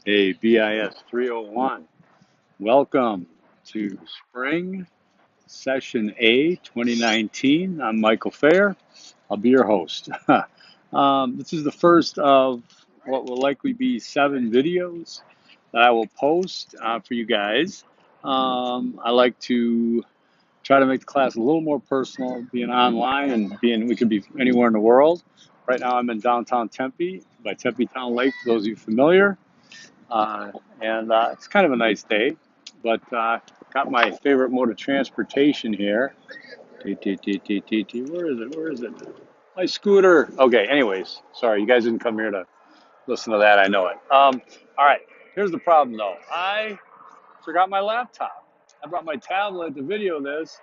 Hey, BIS 301. Welcome to Spring Session A 2019. I'm Michael Fair. I'll be your host. This is the first of what will likely be 7 videos that I will post for you guys. I like to try to make the class a little more personal, being online and we could be anywhere in the world. Right now, I'm in downtown Tempe by Tempe Town Lake, for those of you familiar. Uh, and it's kind of a nice day, but got my favorite mode of transportation here. Where is it? Where is it? My scooter. Okay, anyways, sorry, you guys didn't come here to listen to that. I know it. All right, here's the problem though. I forgot my laptop. I brought my tablet to video this,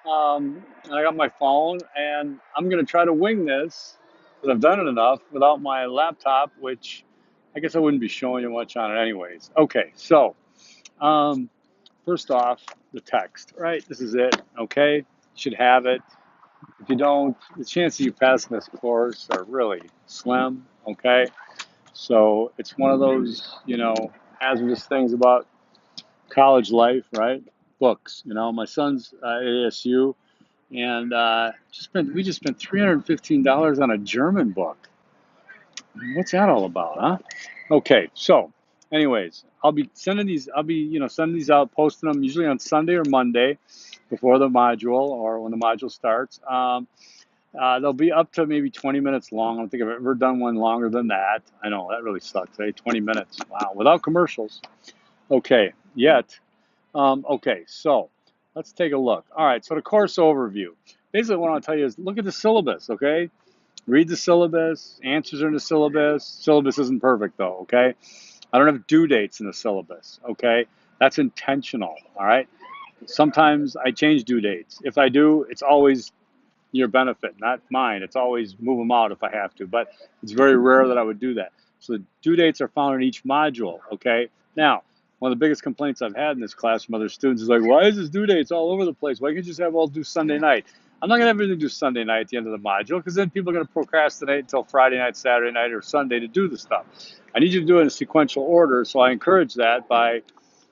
and I got my phone, and I'm going to try to wing this because I've done it enough without my laptop, which I guess I wouldn't be showing you much on it anyways. Okay, so um, first off, the text, right? This is it, okay? You should have it. If you don't, the chances of you passing this course are really slim, okay? So it's one of those, hazardous things about college life, right? Books, my son's at ASU, and we just spent $315 on a German book. What's that all about, huh? Okay, so, anyways, I'll be sending these out, posting them usually on Sunday or Monday before the module or when the module starts. They'll be up to maybe 20 minutes long. I don't think I've ever done one longer than that. I know that really sucks. 20 minutes. Wow, without commercials. Okay, yet. Okay, so let's take a look. All right, so the course overview. Basically, what I want to tell you is look at the syllabus, okay? Read the syllabus, answers are in the syllabus. Syllabus isn't perfect, though, okay? I don't have due dates in the syllabus, okay? That's intentional, all right? Sometimes I change due dates. If I do, it's always your benefit, not mine. It's always move them out if I have to, but it's very rare that I would do that. So the due dates are found in each module, okay? Now, one of the biggest complaints I've had in this class from other students is like, why is this due dates all over the place? Why can't you just have all due Sunday night? I'm not going to have everything due Sunday night at the end of the module because then people are going to procrastinate until Friday night, Saturday night, or Sunday to do the stuff. I need you to do it in a sequential order, so I encourage that by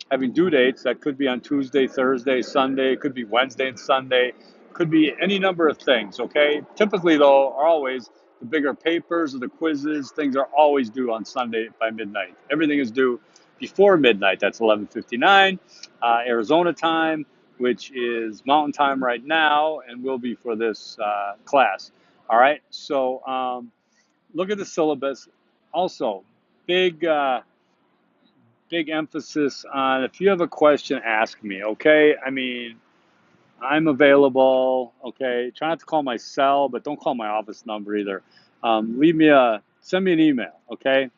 having due dates that could be on Tuesday, Thursday, Sunday, it could be Wednesday and Sunday, could be any number of things, okay? Typically, though, are always the bigger papers or the quizzes, things are always due on Sunday by midnight. Everything is due before midnight. That's 11:59 Arizona time, which is Mountain Time right now, and will be for this class. All right, so look at the syllabus. Also, big big emphasis on if you have a question, ask me, okay? I mean, I'm available, okay? Try not to call my cell, but don't call my office number either. Send me an email, okay?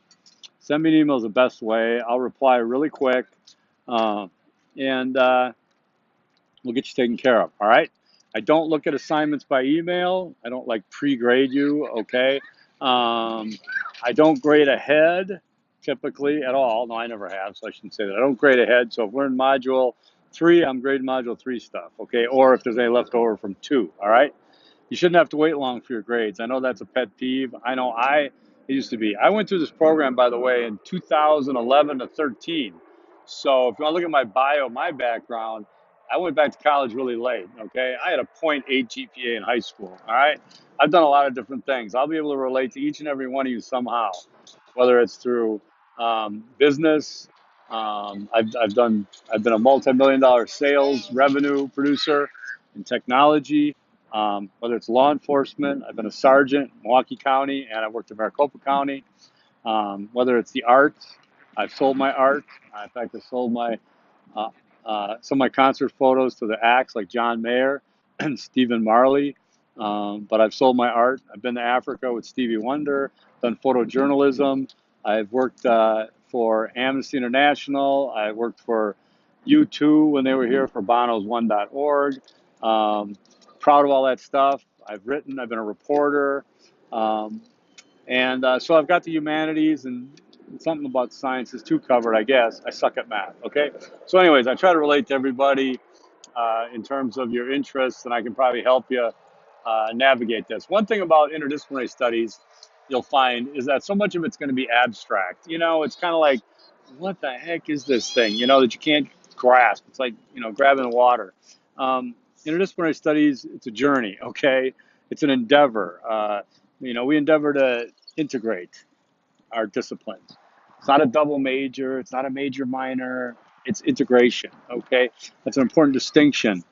Send me an email is the best way. I'll reply really quick, uh, and we'll get you taken care of, all right? I don't look at assignments by email. I don't like pre-grade you, okay? I don't grade ahead typically at all. No, I never have, so I shouldn't say that. I don't grade ahead. So if we're in module 3, I'm grading module 3 stuff, okay? Or if there's any left over from 2, all right? You shouldn't have to wait long for your grades. I know that's a pet peeve. It used to be. I went through this program, by the way, in 2011 to 13. So if you want to look at my bio, my background, I went back to college really late, okay? I had a .8 GPA in high school, all right? I've done a lot of different things. I'll be able to relate to each and every one of you somehow, whether it's through business. I've been a multi-million dollar sales revenue producer in technology, whether it's law enforcement. I've been a sergeant in Milwaukee County, and I worked in Maricopa County. Whether it's the arts, I've sold my art. In fact, I sold uh, some of my concert photos to the acts like John Mayer and Stephen Marley. But I've sold my art. I've been to Africa with Stevie Wonder, done photojournalism. I've worked for Amnesty International. I worked for U2 when they were here for bonos1.org. Proud of all that stuff. I've been a reporter. So I've got the humanities and something about sciences too covered, I guess. I suck at math, okay? So anyways, I try to relate to everybody in terms of your interests, and I can probably help you navigate this. One thing about interdisciplinary studies you'll find is that so much of it's going to be abstract. It's kind of like what the heck is this thing, that you can't grasp? It's like, grabbing water. Um, Interdisciplinary studies, it's a journey, okay? It's an endeavor. We endeavor to integrate our disciplines. It's not a double major, it's not a major minor, it's integration, okay? That's an important distinction.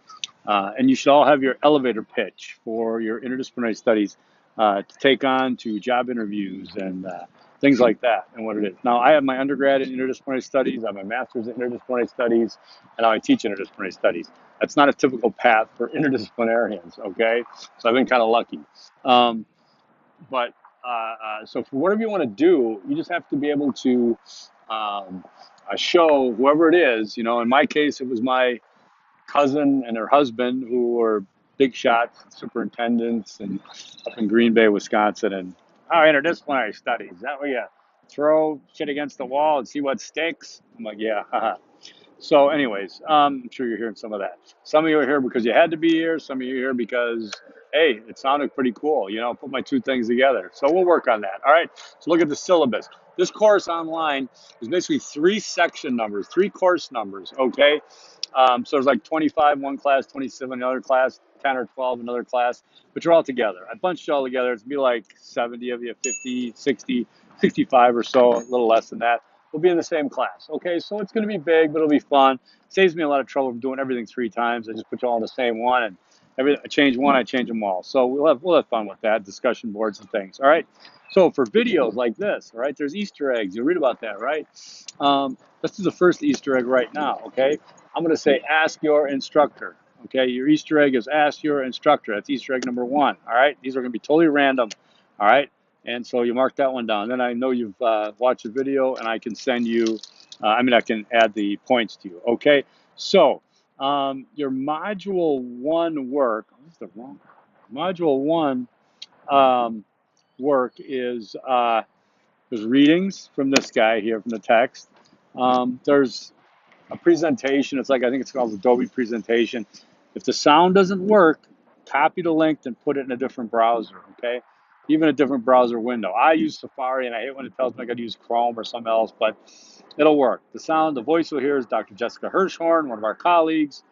And you should all have your elevator pitch for your interdisciplinary studies to take on to job interviews and things like that and what it is. Now, I have my undergrad in interdisciplinary studies, I have my master's in interdisciplinary studies, and now I teach interdisciplinary studies. That's not a typical path for interdisciplinarians, okay? So I've been kind of lucky. Um, but for whatever you want to do, you just have to be able to show whoever it is. In my case, it was my cousin and her husband who were big shots, superintendents, and up in Green Bay, Wisconsin. And interdisciplinary studies. Is that where you throw shit against the wall and see what sticks? I'm like, yeah, haha. So, anyways, I'm sure you're hearing some of that. Some of you are here because you had to be here. Some of you are here because, hey, it sounded pretty cool. Put my two things together. So we'll work on that. All right. So look at the syllabus. This course online is basically three section numbers, three course numbers. Okay. So there's like 25 in one class, 27 in another class, 10 or 12 in another class, but you're all together. I bunched you all together. It's be like 70 of you, 50, 60, 65 or so, a little less than that. We'll be in the same class. Okay, so it's going to be big, but it'll be fun. Saves me a lot of trouble from doing everything three times. I just put you all in the same one, and I change one, I change them all. So we'll have fun with that, discussion boards and things. All right. So for videos like this, all right, there's Easter eggs. You read about that, right? Let's do the first Easter egg right now. Okay, I'm going to say ask your instructor. Okay, your Easter egg is ask your instructor. That's Easter egg number 1. All right, these are going to be totally random. All right. And so you mark that one down. Then I know you've watched the video, and I can send you, I can add the points to you. Okay, so your Module 1 work, what's the wrong? Module 1 work is there's readings from this guy here from the text. There's a presentation. It's like, I think it's called Adobe presentation. If the sound doesn't work, copy the link and put it in a different browser, okay? Even a different browser window. I use Safari, and I hate when it tells me I got to use Chrome or something else, but it'll work. The voice you'll hear is Dr. Jessica Hirschhorn, one of our colleagues.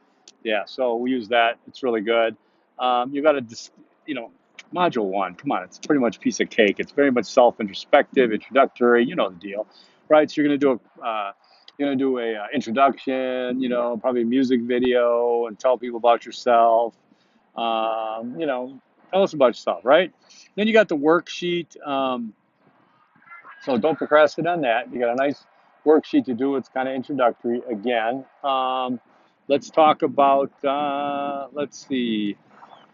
Yeah, so we use that. It's really good. You got to, Module 1, come on, it's pretty much a piece of cake. It's very much self-introspective, introductory, you know the deal, right? So you're going to do a introduction, probably a music video, and tell people about yourself. Tell us about yourself, right? Then you got the worksheet. So don't procrastinate on that. You got a nice worksheet to do. It's kind of introductory again. Let's talk about, let's see.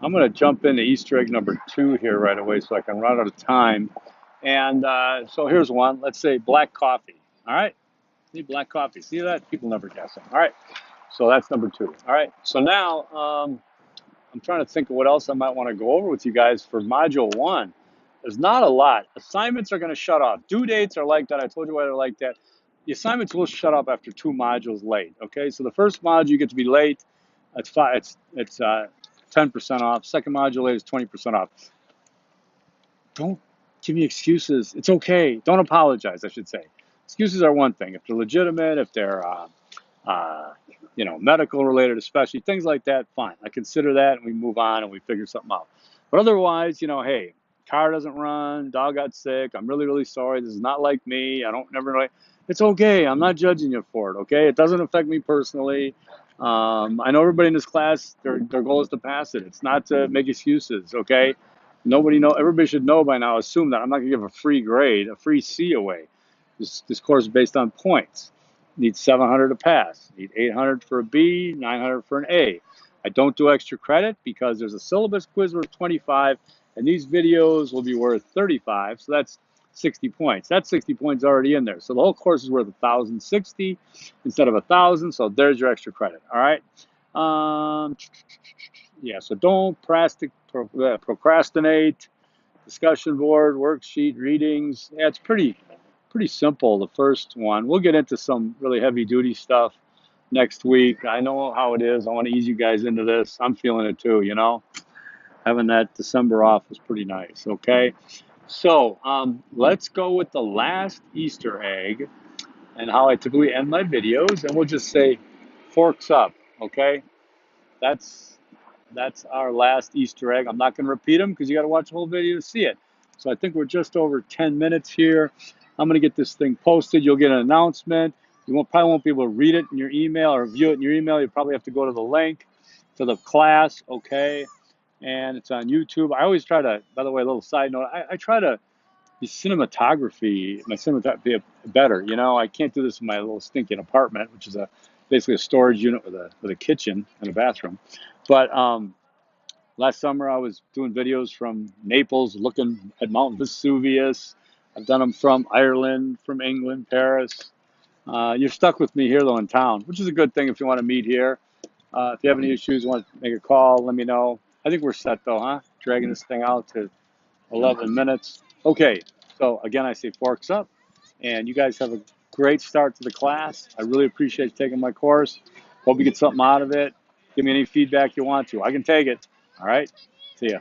I'm going to jump into Easter egg number 2 here right away so I can run out of time. And so here's one. Let's say black coffee. All right. See, black coffee. See that? People never guess it. All right. So that's number 2. All right. So now I'm trying to think of what else I might want to go over with you guys for Module 1. There's not a lot. Assignments are going to shut off. Due dates are like that. I told you why they're like that. The assignments will shut off after 2 modules late. Okay. So the first module you get to be late. It's 10% off. Second module late is 20% off. Don't give me excuses. It's okay. Don't apologize, I should say. Excuses are one thing. If they're legitimate, if they're, medical related, especially things like that, fine. I consider that, and we move on and we figure something out. But otherwise, hey, car doesn't run, dog got sick. I'm really, really sorry. This is not like me. I don't never know. It's okay. I'm not judging you for it. Okay. It doesn't affect me personally. I know everybody in this class, their goal is to pass it. It's not to make excuses. Okay. Everybody should know by now, assume that I'm not going to give a free grade, a free C away. This course is based on points. Need 700 to pass. Need 800 for a B, 900 for an A. I don't do extra credit because there's a syllabus quiz worth 25, and these videos will be worth 35, so that's 60 points. That 60 points already in there. So the whole course is worth 1,060 instead of 1,000, so there's your extra credit, all right? Yeah, so don't procrastinate. Discussion board, worksheet, readings. Yeah, it's pretty simple, the first one. We'll get into some really heavy duty stuff next week. I know how it is. I want to ease you guys into this. I'm feeling it too, Having that December off was pretty nice, okay? So let's go with the last Easter egg. and how I typically end my videos, and we'll just say forks up, okay? That's that's our last Easter egg. I'm not going to repeat them because you got to watch the whole video to see it. So I think we're just over 10 minutes here. I'm going to get this thing posted. You'll get an announcement. Probably won't be able to read it in your email or view it in your email. You probably have to go to the link to the class, okay? And it's on YouTube. I always try to, by the way, a little side note, I try to be my cinematography better. You know, I can't do this in my little stinking apartment, which is basically a storage unit with a kitchen and a bathroom. But last summer I was doing videos from Naples, looking at Mount Vesuvius. I've done them from Ireland, from England, Paris. You're stuck with me here though in town, which is a good thing if you want to meet here. If you have any issues, want to make a call, let me know. I think we're set though, huh? Dragging this thing out to 11 minutes. Okay, so again, I say forks up, and you guys have a great start to the class. I really appreciate you taking my course. Hope you get something out of it. Give me any feedback you want to. I can take it. All right, see ya.